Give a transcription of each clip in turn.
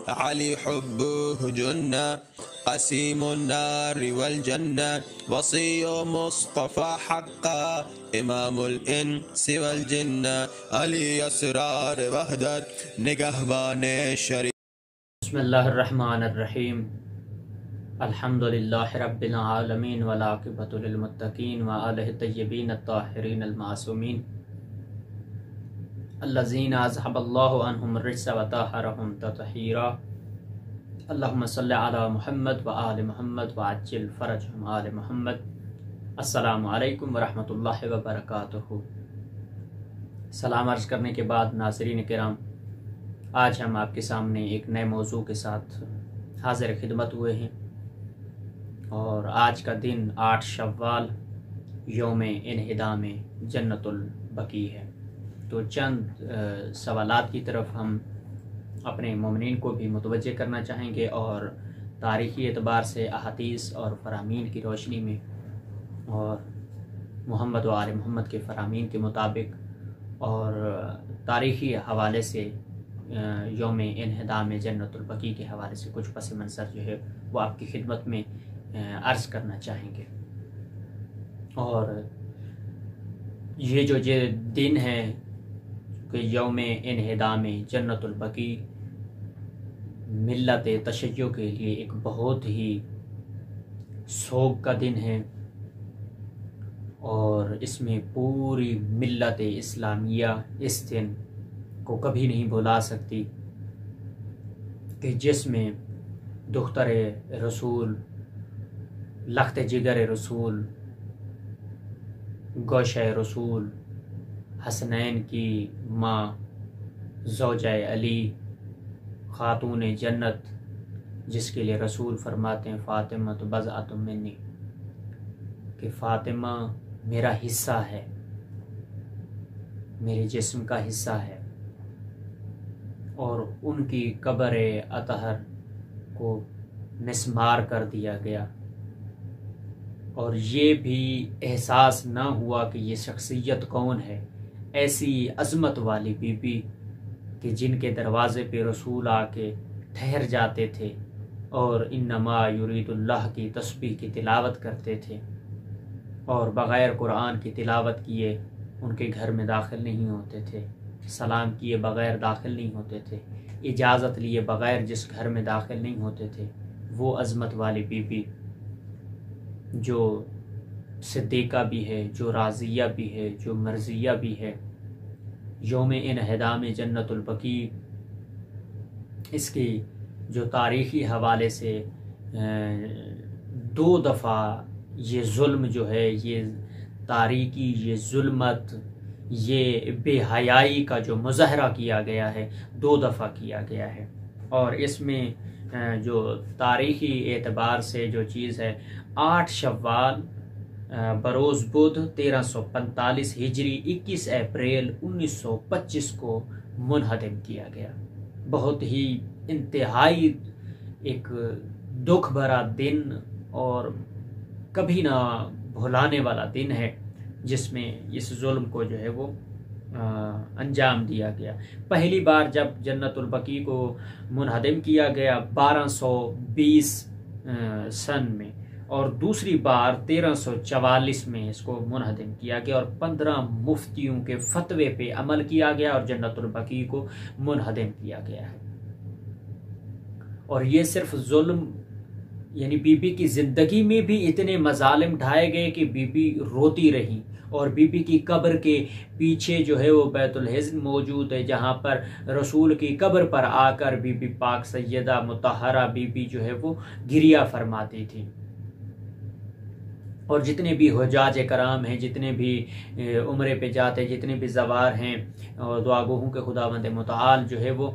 علي حبه جنة قسيم النار والجنة وصي مصطفى حقا إمام الإنس والجنة علي أسرار وحدت نگهبان شریعت. بسم اللہ الرحمن الرحیم. الحمد للہ رب العالمین والعاقبۃ للمتقین وآلہ الطیبین الطاہرین المعصومین الذین اذھب اللہ عنہم الرجس وطہرہم تطہیرا. اللہم صلی علی محمد وآل محمد وعجل فرجہم آل محمد. السلام علیکم ورحمۃ اللہ وبرکاتہ. سلام عرض کرنے کے بعد ناظرین کرام، آج ہم آپ کے سامنے ایک نئے موضوع کے ساتھ حاضر خدمت ہوئے ہیں، اور آج کا دن 8 شوال یوم انہدام جنت البقیع ہے. تو چند سوالات کی طرف ہم اپنے مومنین کو بھی متوجہ کرنا چاہیں گے، اور تاریخی اعتبار سے احادیث اور فرامین کی روشنی میں اور محمد و آل محمد کے فرامین کے مطابق اور تاریخی حوالے سے یوم انہدام جنت البقیع کے حوالے سے کچھ پس منظر جو ہے وہ آپ کی خدمت میں عرض کرنا چاہیں گے. اور یہ جو دن ہے کہ یوم انہدام جنت البقیع ملت تشیع کے لیے ایک بہت ہی سوگ کا دن ہے، اور اس میں پوری ملت اسلامیہ اس دن کو کبھی نہیں بھلا سکتی کہ جس میں دختر رسول، لخت جگر رسول، گوشہ رسول، حسنین کی ماں، زوجہ علی، خاتون جنت، جس کے لیے رسول فرماتے ہیں فاطمہ تو بضعۃ منی، کہ فاطمہ میرا حصہ ہے، میرے جسم کا حصہ ہے. اور ان کی قبر اطہر کو مسمار کر دیا گیا، اور یہ بھی احساس نہ ہوا کہ یہ شخصیت کون ہے. ایسی عظمت والی بی بی کہ جن کے دروازے پہ رسول آ کے ٹھہر جاتے تھے اور انما یرید اللہ کی تسبیح کی تلاوت کرتے تھے، اور بغیر قرآن کی تلاوت کیے ان کے گھر میں داخل نہیں ہوتے تھے، سلام کیے بغیر داخل نہیں ہوتے تھے، اجازت لیے بغیر جس گھر میں داخل نہیں ہوتے تھے. وہ عظمت والی بی بی جو صدیقہ بھی ہے، جو راضیہ بھی ہے، جو مرضیہ بھی ہے، یوم انہدام جنت البقیع اس کی جو تاریخی حوالے سے 2 دفعہ یہ ظلم جو ہے، یہ تاریکی، یہ ظلمت، یہ بے حیائی کا جو مظاہرہ کیا گیا ہے 2 دفعہ کیا گیا ہے. اور اس میں جو تاریخی اعتبار سے جو چیز ہے، 8 شوال بروز بدھ 1345 ہجری 21 اپریل 1925 کو منہدم کیا گیا. بہت ہی انتہائی ایک دکھ بھرا دن اور کبھی نہ بھلانے والا دن ہے، جس میں اس ظلم کو جو ہے وہ انجام دیا گیا. پہلی بار جب جنت البقیع کو منہدم کیا گیا 1220 سن میں، اور دوسری بار 1344 میں اس کو منہدم کیا گیا، اور 15 مفتیوں کے فتوے پہ عمل کیا گیا اور جنت البقیع کو منہدم کیا گیا ہے. اور یہ صرف ظلم، یعنی بی بی کی زندگی میں بھی اتنے مظالم ڈھائے گئے کہ بی بی روتی رہی. اور بی بی کی قبر کے پیچھے جو ہے وہ بیت الحزن موجود ہے، جہاں پر رسول کی قبر پر آ کر بی بی پاک سیدہ مطہرہ بی بی جو ہے وہ گریہ فرماتی تھی. اور جتنے بھی حجاج کرام ہیں، جتنے بھی عمرے پہ جاتے، جتنے بھی زوار ہیں، اور دعا گوہوں کے خداوند متعال جو ہے وہ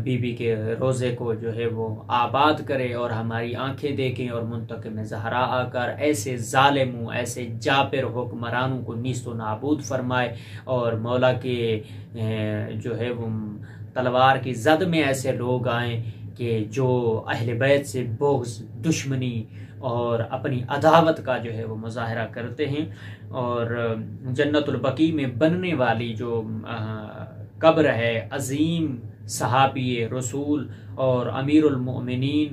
بی بی کے روزے کو جو ہے وہ آباد کرے، اور ہماری آنکھیں دیکھیں، اور منتقم زہرا آ کر ایسے ظالموں، ایسے جابر حکمرانوں کو نیست و نابود فرمائے، اور مولا کے جو ہے وہ تلوار کی زد میں ایسے لوگ آئیں کہ جو اہل بیت سے بغض، دشمنی اور اپنی عداوت کا جو ہے وہ مظاہرہ کرتے ہیں. اور جنت البقیع میں بننے والی جو قبر ہے، عظیم صحابی رسول اور امیر المؤمنین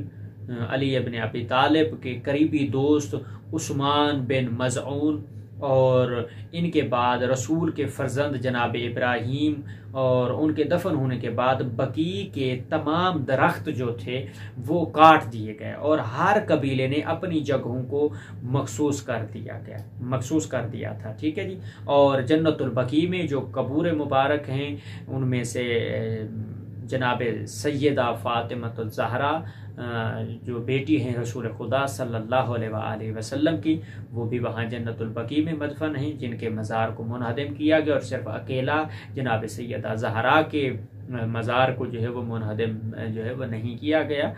علی ابن ابی طالب کے قریبی دوست عثمان بن مظعون، اور ان کے بعد رسول کے فرزند جناب ابراہیم، اور ان کے دفن ہونے کے بعد بقیع کے تمام درخت جو تھے وہ کاٹ دیے گئے، اور ہر قبیلے نے اپنی جگہوں کو مخصوص کر دیا تھا، ٹھیک ہے جی۔ اور جنت البقیع میں جو قبور مبارک ہیں ان میں سے جناب سیدہ فاطمہ الزہرا جو بیٹی ہیں رسول خدا صلی اللہ علیہ وآلہ وسلم کی، وہ بھی وہاں جنت البقیع میں مدفن ہیں، جن کے مزار کو منہدم کیا گیا، اور صرف اکیلا جناب سیدہ زہرا کے مزار کو جو ہے وہ منہدم جو ہے وہ نہیں کیا گیا۔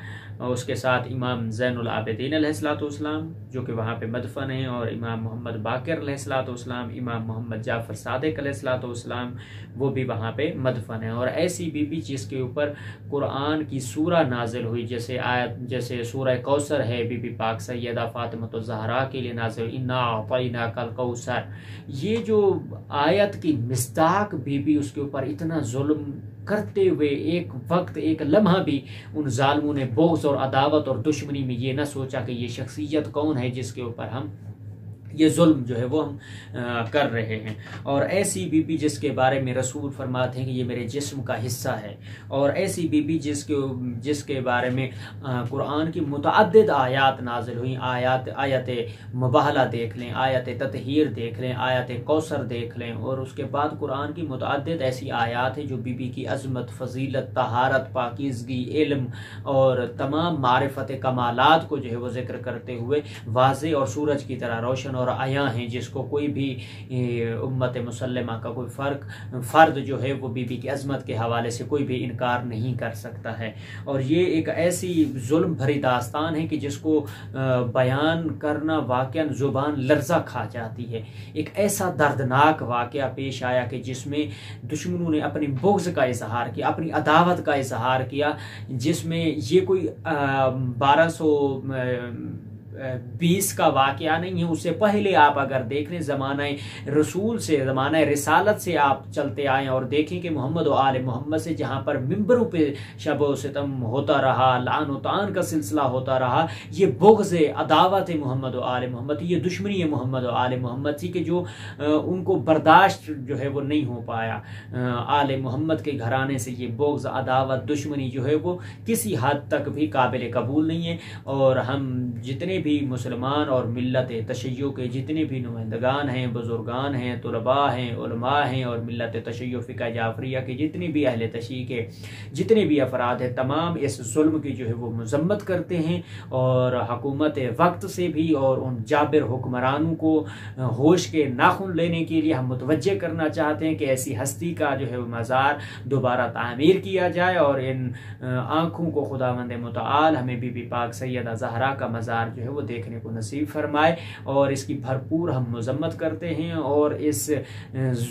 اس کے ساتھ امام زین العابدین علیہ السلام جو کہ وہاں پہ مدفن ہیں، اور امام محمد باقر علیہ السلام، امام محمد جعفر صادق علیہ السلام، وہ بھی وہاں پہ مدفن ہیں۔ اور ایسی بی بی جس کے اوپر قرآن کی سورہ نازل ہوئی، جیسے سورہ کوثر ہے، بی بی پاک سیدہ فاطمہ الزہرا کے لیے نازل ہوئی، انا اعطیناک الکوثر، یہ جو آیت کی مصداق بی بی، اس کے اوپر اتنا ظلم کرتے ہوئے ایک وقت ایک لمحہ بھی ان ظالموں نے بغض اور عداوت اور دشمنی میں یہ نہ سوچا کہ یہ شخصیت کون ہے جس کے اوپر ہم یہ ظلم جو ہے وہ ہم کر رہے ہیں۔ اور ایسی بی بی جس کے بارے میں رسول فرماتے ہیں کہ یہ میرے جسم کا حصہ ہے، اور ایسی بی بی جس کے بارے میں قرآن کی متعدد آیات نازل ہوئیں، آیت مباہلہ دیکھ لیں، آیت تطہیر دیکھ لیں، آیت کوثر دیکھ لیں، اور اس کے بعد قرآن کی متعدد ایسی آیات ہیں جو بی بی کی عظمت، فضیلت، طہارت، پاکیزگی، علم اور تمام معرفت کمالات کو جو ہے وہ ذکر کرتے ہوئے واضح اور سورج کی طرح روشن اور عیاں ہیں، جس کو کوئی بھی امت مسلمہ کا کوئی فرد جو ہے وہ بی بی کی عظمت کے حوالے سے کوئی بھی انکار نہیں کر سکتا ہے۔ اور یہ ایک ایسی ظلم بھری داستان ہے کہ جس کو بیان کرنا واقعاً زبان لرزہ کھا جاتی ہے۔ ایک ایسا دردناک واقعہ پیش آیا کہ جس میں دشمنوں نے اپنی بغض کا اظہار کیا، اپنی عداوت کا اظہار کیا، جس میں یہ کوئی 1220 کا واقعہ نہیں ہے۔ اس سے پہلے آپ اگر دیکھ لیں زمانہ رسول سے، زمانہ رسالت سے آپ چلتے آئیں اور دیکھیں کہ محمد و آل محمد سے جہاں پر ممبروں پہ شب و ستم ہوتا رہا، لعن و طعن کا سلسلہ ہوتا رہا، یہ بغض عداوت محمد و آل محمد، یہ دشمنی محمد و آل محمد تھی کہ جو ان کو برداشت جو ہے وہ نہیں ہو پایا۔ آل محمد کے گھرانے سے یہ بغض، عداوت، دشمنی جو ہے وہ کسی حد تک بھی قابل قبول نہیں ہے۔ اور ہم جتنے بھی مسلمان اور ملت تشیع کے جتنے بھی نمائندگان ہیں، بزرگان ہیں، طلباء ہیں، علماء ہیں، اور ملت تشیع فقہ جعفریہ کے جتنے بھی اہل تشیع کے جتنے بھی افراد ہیں، تمام اس ظلم کی جو ہے وہ مذمت کرتے ہیں، اور حکومت وقت سے بھی اور ان جابر حکمرانوں کو ہوش کے ناخن لینے کے لیے ہم متوجہ کرنا چاہتے ہیں کہ ایسی ہستی کا جو ہے وہ مزار دوبارہ تعمیر کیا جائے، اور ان آنکھوں کو خداوند متعال ہمیں بی بی پاک سیدہ زہرا کا مزار جو ہے وہ دیکھنے کو نصیب فرمائے، اور اس کی بھرپور ہم مذمت کرتے ہیں، اور اس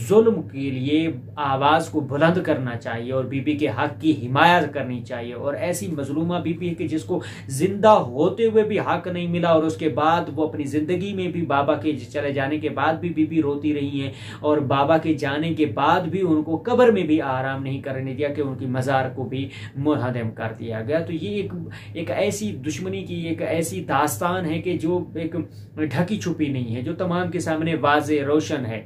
ظلم کے لیے آواز کو بلند کرنا چاہیے، اور بی بی کے حق کی حمایت کرنی چاہیے۔ اور ایسی مظلومہ بی بی کہ جس کو زندہ ہوتے ہوئے بھی حق نہیں ملا، اور اس کے بعد وہ اپنی زندگی میں بھی بابا کے چلے جانے کے بعد بھی بی بی روتی رہی ہیں، اور بابا کے جانے کے بعد بھی ان کو قبر میں بھی آرام نہیں کرنے دیا کہ ان کی مزار کو بھی منہدم کر دیا گیا۔ تو یہ ایک ایسی دشمنی کی ایک ایسی داستان ہے کہ جو ایک ڈھکی چھپی نہیں ہے، جو تمام کے سامنے واضح روشن ہے۔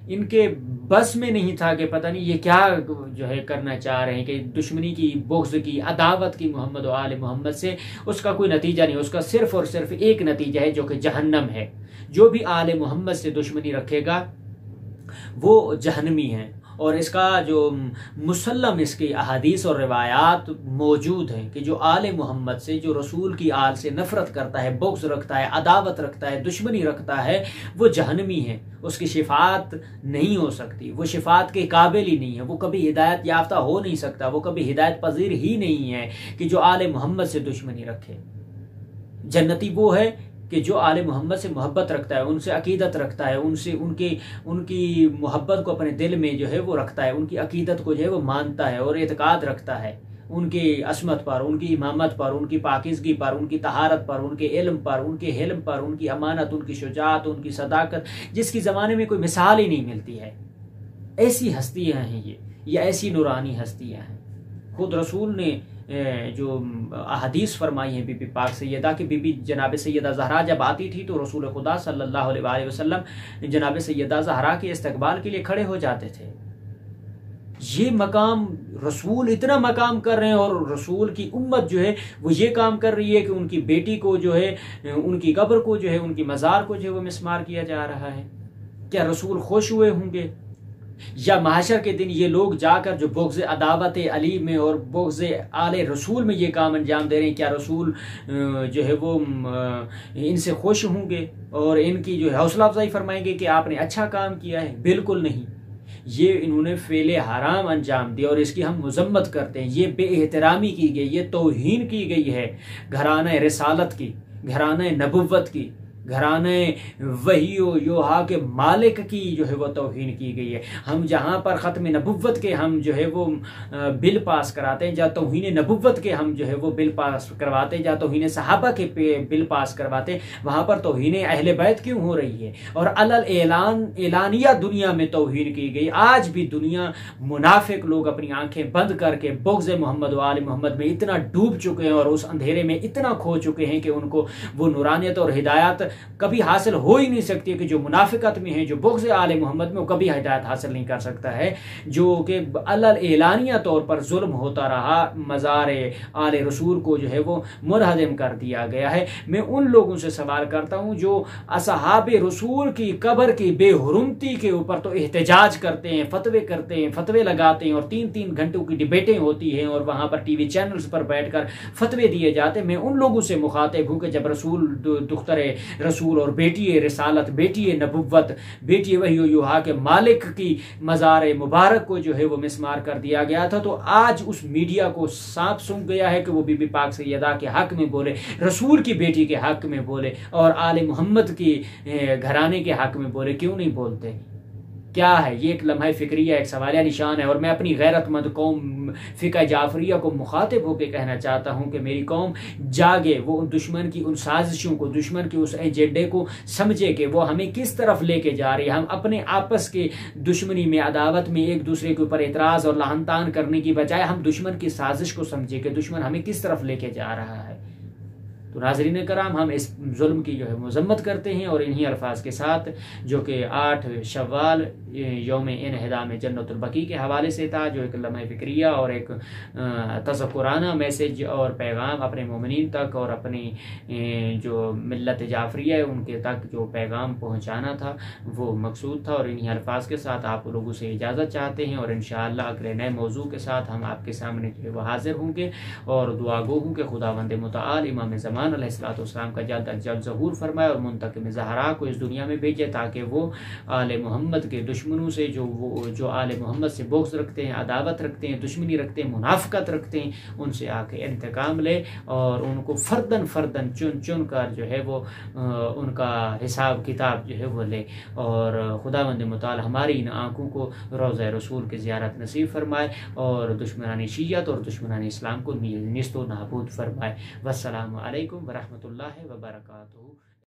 ان کے بس میں نہیں تھا کہ پتہ نہیں یہ کیا جو ہے کرنا چاہ رہے ہیں، کہ دشمنی کی، بغض کی، عداوت کی محمد و آل محمد سے اس کا کوئی نتیجہ نہیں، اس کا صرف اور صرف ایک نتیجہ ہے جو کہ جہنم ہے۔ جو بھی آل محمد سے دشمنی رکھے گا وہ جہنمی ہے، اور اس کا جو مسلم اس کی احادیث اور روایات موجود ہیں کہ جو آل محمد سے، جو رسول کی آل سے نفرت کرتا ہے، بغض رکھتا ہے، عداوت رکھتا ہے، دشمنی رکھتا ہے، وہ جہنمی ہے، اس کی شفاعت نہیں ہو سکتی، وہ شفاعت کے قابل ہی نہیں ہے، وہ کبھی ہدایت یافتہ ہو نہیں سکتا، وہ کبھی ہدایت پذیر ہی نہیں ہے کہ جو آل محمد سے دشمنی رکھے۔ جنتی وہ ہے کہ جو آل محمد سے محبت رکھتا ہے، ان سے عقیدت رکھتا ہے، ان کی محبت کو اپنے دل میں جو ہے وہ رکھتا ہے، ان کی عقیدت کو جو ہے وہ مانتا ہے اور اعتقاد رکھتا ہے، ان کی عصمت پر، ان کی امامت پر، ان کی پاکیزگی پر، ان کی طہارت پر، ان کے علم پر، ان کے حلم پر، ان کی امانت، ان کی شجاعت، ان کی صداقت، جس کی زمانے میں کوئی مثال ہی نہیں ملتی ہے۔ ایسی ہستیاں ہیں یہ ایسی نورانی ہستیاں ہیں۔ خود رسول نے جو احادیث فرمائی ہیں بی بی پاک سیدہ کہ بی بی جناب سیدہ زہرا جب آتی تھی تو رسول خدا صلی اللہ علیہ وآلہ وسلم جناب سیدہ زہرا کے استقبال کے لیے کھڑے ہو جاتے تھے. یہ مقام رسول اتنا مقام کر رہے ہیں اور رسول کی امت جو ہے وہ یہ کام کر رہی ہے کہ ان کی بیٹی کو جو ہے ان کی قبر کو جو ہے ان کی مزار کو جو ہے وہ مسمار کیا جا رہا ہے. کیا رسول خوش ہوئے ہوں گے؟ یا محشر کے دن یہ لوگ جا کر جو بغض عداوت علی میں اور بغض آل رسول میں یہ کام انجام دے رہے ہیں، کیا رسول جو ہے وہ ان سے خوش ہوں گے اور ان کی جو حوصلہ افزائی فرمائیں گے کہ آپ نے اچھا کام کیا ہے؟ بالکل نہیں. یہ انہوں نے فعل حرام انجام دیا اور اس کی ہم مذمت کرتے ہیں. یہ بے احترامی کی گئی، یہ توہین کی گئی ہے گھرانہ رسالت کی، گھرانہ نبوت کی، گھرانے وحی و یوحا کے مالک کی جو ہے وہ توہین کی گئی ہے. ہم جہاں پر ختم نبوت کے ہم جو ہے وہ بل پاس کراتے ہیں، جہاں توہین نبوت کے ہم جو ہے وہ بل پاس کرواتے ہیں، جہاں توہین صحابہ کے بل پاس کرواتے ہیں، وہاں پر توہین اہل بیت کیوں ہو رہی ہے؟ اور اعلانیہ دنیا میں توہین کی گئی. آج بھی دنیا منافق لوگ اپنی آنکھیں بند کر کے بغض محمد و آل محمد میں اتنا ڈوب چکے ہیں اور اس اندھیرے میں اتنا کھو چکے ہیں کہ ان کو وہ نورانیت اور ہدایت کبھی حاصل ہو ہی نہیں سکتی، کہ جو منافقت میں ہے، جو بغض آل محمد میں، وہ کبھی ہدایت حاصل نہیں کر سکتا ہے. جو کہ اعلانیہ طور پر ظلم ہوتا رہا، مزار آل رسول کو جو ہے وہ منہدم کر دیا گیا ہے. میں ان لوگوں سے سوال کرتا ہوں جو اصحاب رسول کی قبر کی بے حرمتی کے اوپر تو احتجاج کرتے ہیں، فتوے کرتے ہیں، فتوے لگاتے ہیں اور 3-3 گھنٹوں کی ڈبیٹیں ہوتی ہیں اور وہاں پر ٹی وی چینلز پر بیٹھ کر فتوے دیے جاتے ہیں. میں ان لوگوں سے مخاطب ہوں کہ جب رسول دختر رسول اور بیٹی رسالت، بیٹی نبوت، بیٹی وحی و یوحا کے مالک کی مزار مبارک کو جو ہے وہ مسمار کر دیا گیا تھا، تو آج اس میڈیا کو سانپ سونپ گیا ہے کہ وہ بی بی پاک سیدہ کے حق میں بولے، رسول کی بیٹی کے حق میں بولے اور آل محمد کی گھرانے کے حق میں بولے. کیوں نہیں بولتے؟ کیا ہے یہ؟ ایک لمحہ فکریہ، ایک سوالیہ نشان ہے. اور میں اپنی غیرت مند قوم فقہ جعفریہ کو مخاطب ہو کے کہنا چاہتا ہوں کہ میری قوم جاگے، وہ دشمن کی ان سازشوں کو، دشمن کے اس ایجنڈے کو سمجھے کہ وہ ہمیں کس طرف لے کے جا رہی ہے. ہم اپنے آپس کے دشمنی میں، عداوت میں ایک دوسرے کے اوپر اعتراض اور لعن طعن کرنے کی بجائے ہم دشمن کی سازش کو سمجھے کہ دشمن ہمیں کس طرف لے کے جا رہا ہے. تو ناظرین کرام، ہم اس ظلم کی جو ہے مذمت کرتے ہیں اور انہی الفاظ کے ساتھ جو کہ 8 شوال یوم انہدام جنت البقیع کے حوالے سے تھا، جو ایک لمحہ فکریہ اور ایک تذکرانہ میسج اور پیغام اپنے مومنین تک اور اپنی جو ملت جعفریہ ہے ان کے تک جو پیغام پہنچانا تھا وہ مقصود تھا. اور انہی الفاظ کے ساتھ آپ لوگوں سے اجازت چاہتے ہیں اور انشاءاللہ اگلے نئے موضوع کے ساتھ ہم آپ کے سامنے جو ہے وہ حاضر ہوں گے اور دعا گو ہوں کہ خداوند متعال امام زمان علیہ السلام کا جلد از جلد ظہور فرمائے اور منتقم زہرا کو اس دنیا میں بھیجے تاکہ وہ آل محمد کے دشمنوں سے جو آل محمد سے بغض رکھتے ہیں، عداوت رکھتے ہیں، دشمنی رکھتے ہیں، منافقت رکھتے ہیں، ان سے آ کے انتقام لے اور ان کو فردن چن چن کر جو ہے وہ ان کا حساب کتاب جو ہے وہ لے. اور خداوند متعال ہماری ان آنکھوں کو روضہ رسول کی زیارت نصیب فرمائے اور دشمنان شیعت اور دشمنان اسلام کو نیست و نابود فرمائے. والسلام علیکم ورحمۃ اللہ وبرکاتہ.